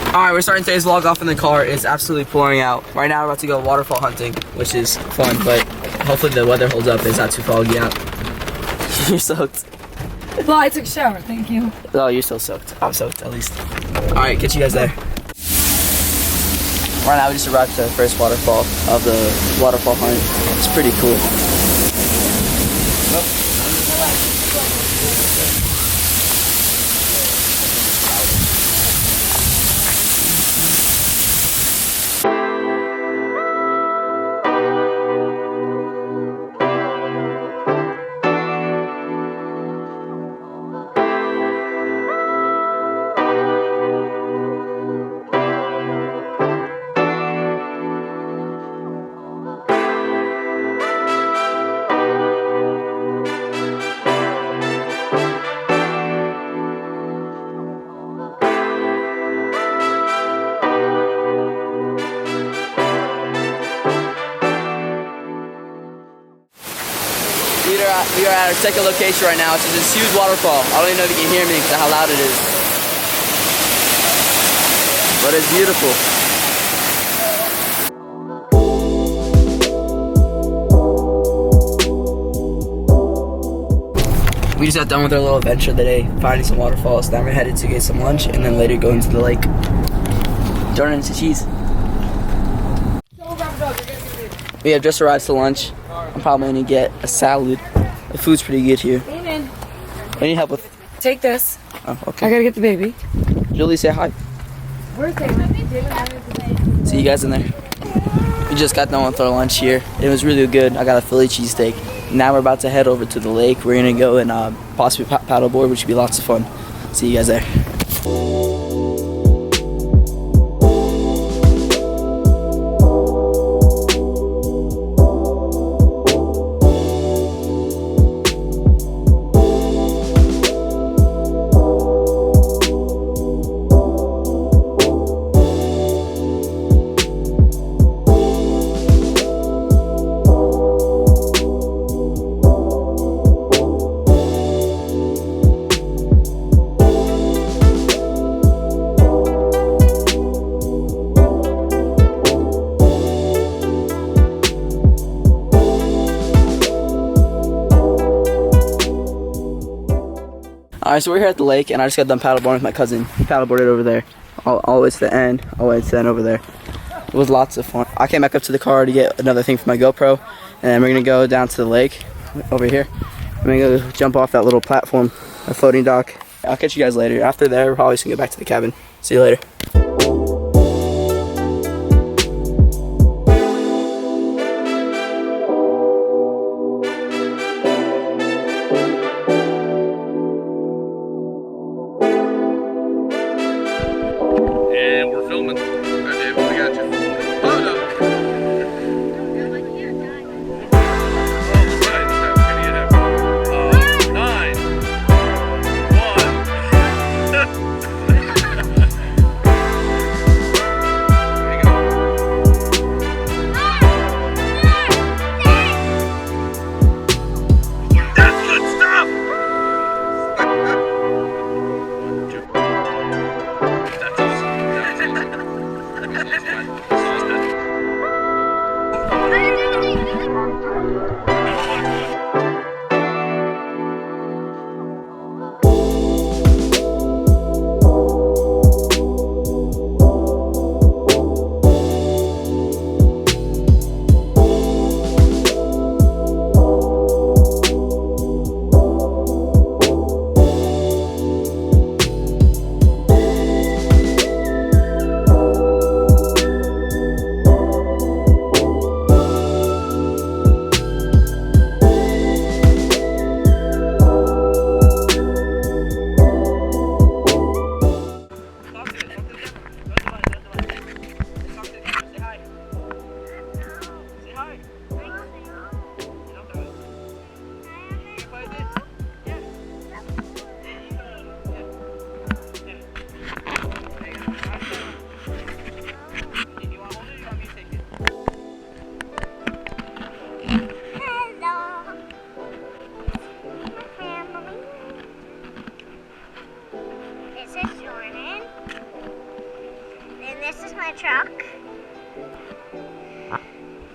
Alright, we're starting today's vlog off in the car. It's absolutely pouring out. Right now we're about to go waterfall hunting, which is fun, but hopefully the weather holds up. It's not too foggy out. You're soaked. Well, I took a shower, thank you. Oh, you're still soaked. I'm soaked, at least. Alright, catch you guys there. Right now we just arrived at the first waterfall of the waterfall hunt. It's pretty cool. We are at our second location right now, which is this huge waterfall. I don't even know if you can hear me because of how loud it is. But it's beautiful. We just got done with our little adventure of the day, finding some waterfalls. Now we're headed to get some lunch and then later go into the lake. Turn into cheese. We have just arrived to lunch. I'm probably gonna get a salad. The food's pretty good here. Amen. What do you need help with? Take this. Oh, okay. I gotta get the baby. Julie, say hi. Where's David? See you guys in there. We just got done with our lunch here. It was really good. I got a Philly cheesesteak. Now we're about to head over to the lake. We're gonna go and possibly paddleboard, which should be lots of fun. See you guys there. Alright, so we're here at the lake, and I just got done paddleboarding with my cousin. He paddleboarded over there, all the way to the end, all the way to the end over there. It was lots of fun. I came back up to the car to get another thing for my GoPro, and then we're going to go down to the lake over here. I'm going to go jump off that little platform, a floating dock. I'll catch you guys later. After there, we're probably just going to go back to the cabin. See you later. And we're filming. Goddamn, we got you. Oh no. my truck.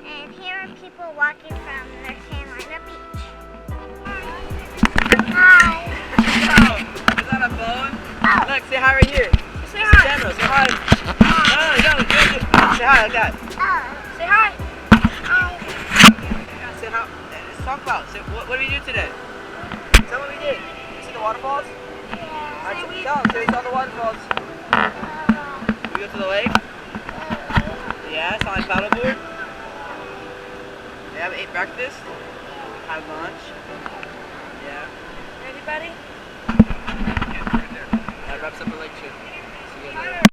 And here are people walking from the Carolina beach. Hi. Oh, is that a phone? Oh. Look, say hi right here. Say It's hi. the camera, say hi. No, say hi like that. Oh. Say hi. Hi. Yeah, say hi. Let's talk about it. What did we do today? Tell what we did. You see the waterfalls? Yeah. Alright, tell them. Say we saw the waterfalls. We go to the lake? Yeah, saw my paddleboard. Yeah, we ate breakfast. Had lunch. Yeah. Anybody? That wraps up our lecture. See you later.